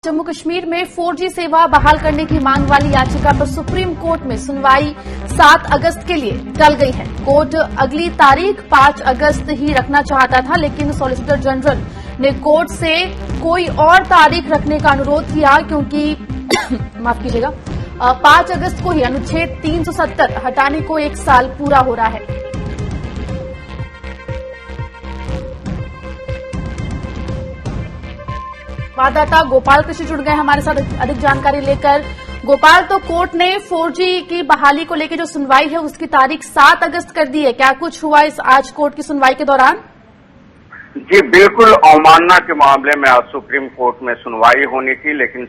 जम्मू कश्मीर में 4G सेवा बहाल करने की मांग वाली याचिका पर सुप्रीम कोर्ट में सुनवाई 7 अगस्त के लिए टल गई है। कोर्ट अगली तारीख 5 अगस्त ही रखना चाहता था, लेकिन सॉलिसिटर जनरल ने कोर्ट से कोई और तारीख रखने का अनुरोध किया क्योंकि माफ कीजिएगा 5 अगस्त को ही अनुच्छेद 370 हटाने को 1 साल पूरा हो रहा है। संवाददाता गोपाल कृषि जुड़ गए हमारे साथ अधिक जानकारी लेकर। गोपाल, तो कोर्ट ने 4G की बहाली को लेकर जो सुनवाई है उसकी तारीख 7 अगस्त कर दी है। क्या कुछ हुआ इस आज कोर्ट की सुनवाई के दौरान? जी बिल्कुल, अवमानना के मामले में आज सुप्रीम कोर्ट में सुनवाई होनी थी, लेकिन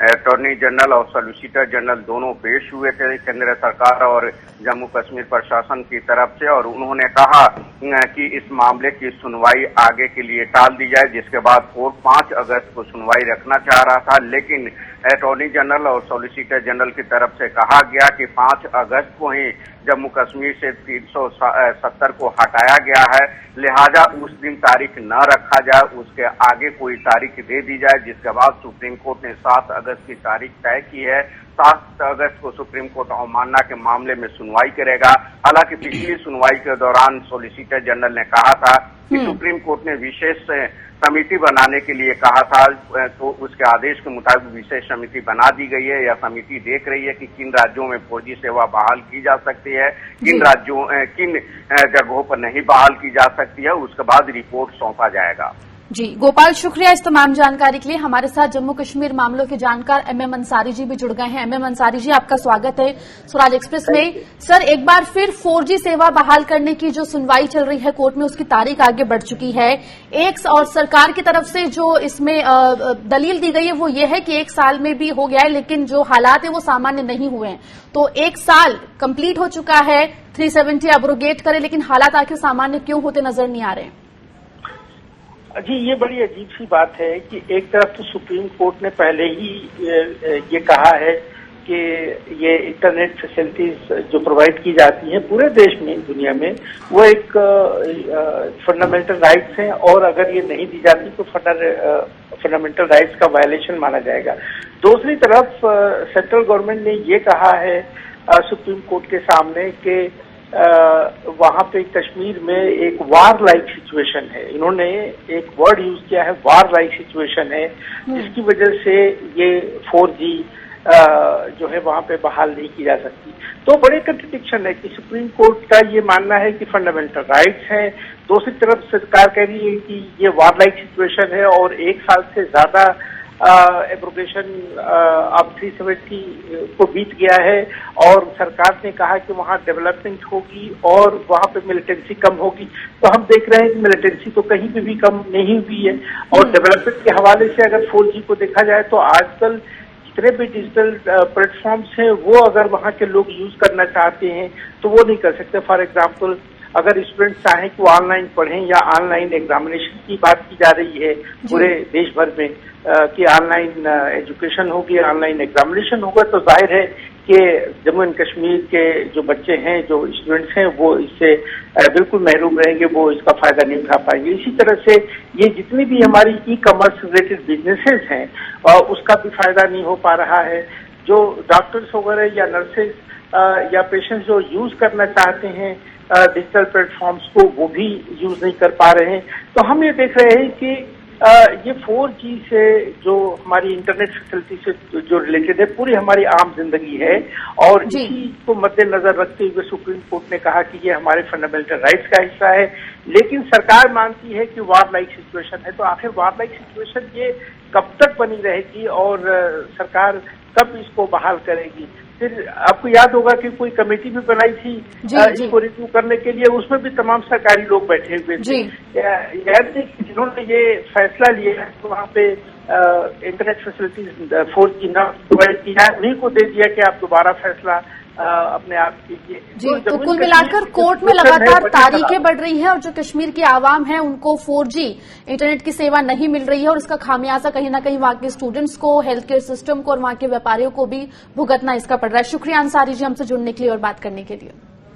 अटॉर्नी जनरल और सॉलिसिटर जनरल दोनों पेश हुए थे केंद्र सरकार और जम्मू कश्मीर प्रशासन की तरफ से, और उन्होंने कहा कि इस मामले की सुनवाई आगे के लिए टाल दी जाए, जिसके बाद कोर्ट 5 अगस्त को सुनवाई रखना चाह रहा था। लेकिन अटॉर्नी जनरल और सॉलिसिटर जनरल की तरफ से कहा गया कि 5 अगस्त को ही जम्मू कश्मीर से 370 को हटाया गया है, लिहाजा उस दिन तारीख न रखा जाए, उसके आगे कोई तारीख दे दी जाए, जिसके बाद सुप्रीम कोर्ट ने 7 अगस्त की तारीख तय की है। 7 अगस्त को सुप्रीम कोर्ट अवमानना के मामले में सुनवाई करेगा। हालांकि पिछली सुनवाई के दौरान सॉलिसिटर जनरल ने कहा था कि सुप्रीम कोर्ट ने विशेष समिति बनाने के लिए कहा था, तो उसके आदेश के मुताबिक विशेष समिति बना दी गई है। यह समिति देख रही है कि किन राज्यों में 4G सेवा बहाल की जा सकती है, किन जगहों पर नहीं बहाल की जा सकती है, उसके बाद रिपोर्ट सौंपा जाएगा। जी गोपाल, शुक्रिया इस तमाम जानकारी के लिए। हमारे साथ जम्मू कश्मीर मामलों के जानकार MM अंसारी जी भी जुड़ गए हैं। MM अंसारी जी, आपका स्वागत है स्वराज एक्सप्रेस में। सर, एक बार फिर 4G सेवा बहाल करने की जो सुनवाई चल रही है कोर्ट में, उसकी तारीख आगे बढ़ चुकी है। और सरकार की तरफ से जो इसमें दलील दी गई है वो ये है कि 1 साल में भी हो गया है, लेकिन जो हालात है वो सामान्य नहीं हुए हैं। तो 1 साल कंप्लीट हो चुका है, 370 अब्रोगेट करे, लेकिन हालात आखिर सामान्य क्यों होते नजर नहीं आ रहे? जी, ये बड़ी अजीब सी बात है कि एक तरफ तो सुप्रीम कोर्ट ने पहले ही ये कहा है कि ये इंटरनेट फैसिलिटीज जो प्रोवाइड की जाती हैं पूरे देश में, दुनिया में, वो एक फंडामेंटल राइट्स हैं, और अगर ये नहीं दी जाती तो फंडामेंटल राइट्स का वायलेशन माना जाएगा। दूसरी तरफ सेंट्रल गवर्नमेंट ने ये कहा है सुप्रीम कोर्ट के सामने कि वहां पे कश्मीर में एक वार लाइक सिचुएशन है। इन्होंने एक वर्ड यूज किया है, वार लाइक सिचुएशन है, जिसकी वजह से ये 4G जो है वहां पे बहाल नहीं की जा सकती। तो बड़े कंट्रडिक्शन है कि सुप्रीम कोर्ट का ये मानना है कि फंडामेंटल राइट्स हैं, दूसरी तरफ सरकार कह रही है कि ये वार लाइक सिचुएशन है, और 1 साल से ज्यादा एब्रोगेशन अब 370 को बीत गया है, और सरकार ने कहा कि वहां डेवलपमेंट होगी और वहां पे मिलिटेंसी कम होगी। तो हम देख रहे हैं कि मिलिटेंसी तो कहीं पे भी कम नहीं हुई है, और डेवलपमेंट के हवाले से अगर 4G को देखा जाए तो आजकल जितने भी डिजिटल प्लेटफॉर्म्स हैं वो अगर वहां के लोग यूज करना चाहते हैं तो वो नहीं कर सकते। फॉर एग्जाम्पल, अगर स्टूडेंट चाहें कि वो ऑनलाइन पढ़ें या ऑनलाइन एग्जामिनेशन की बात की जा रही है पूरे देश भर में कि ऑनलाइन एजुकेशन होगी, ऑनलाइन एग्जामिनेशन होगा, तो जाहिर है कि जम्मू एंड कश्मीर के जो बच्चे हैं, जो स्टूडेंट्स हैं, वो इससे बिल्कुल महरूम रहेंगे, वो इसका फायदा नहीं उठा पाएंगे। इसी तरह से ये जितनी भी हमारी ई-कॉमर्स रिलेटेड बिजनेसेस हैं उसका भी फायदा नहीं हो पा रहा है। जो डॉक्टर्स वगैरह या नर्सेज या पेशेंट्स जो यूज करना चाहते हैं डिजिटल प्लेटफॉर्म्स को, वो भी यूज नहीं कर पा रहे हैं। तो हम ये देख रहे हैं कि ये 4G से जो हमारी इंटरनेट फैसिलिटी से जो रिलेटेड है, पूरी हमारी आम जिंदगी है, और इसी को मद्देनजर रखते हुए सुप्रीम कोर्ट ने कहा कि ये हमारे फंडामेंटल राइट्स का हिस्सा है। लेकिन सरकार मानती है कि वार लाइक सिचुएशन है, तो आखिर वार लाइक सिचुएशन ये कब तक बनी रहेगी और सरकार कब इसको बहाल करेगी? फिर आपको याद होगा कि कोई कमेटी भी बनाई थी इसको रिव्यू करने के लिए, उसमें भी तमाम सरकारी लोग बैठे हुए थे। जिन्होंने ये फैसला लिया है तो वहाँ पे इंटरनेट फैसिलिटीज 4G न प्रोवाइड किया, उन्हीं को दे दिया कि आप दोबारा फैसला अपने आप कीजिए। जी, तो कुल मिलाकर कोर्ट में लगातार तारीखें बढ़ रही हैं, और जो कश्मीर की आवाम है उनको 4G इंटरनेट की सेवा नहीं मिल रही है, और इसका खामियाजा कहीं ना कहीं वहां के स्टूडेंट्स को, हेल्थ केयर सिस्टम को और वहां के व्यापारियों को भी भुगतना इसका पड़ रहा है। शुक्रिया अंसारी जी हमसे जुड़ने के लिए और बात करने के लिए।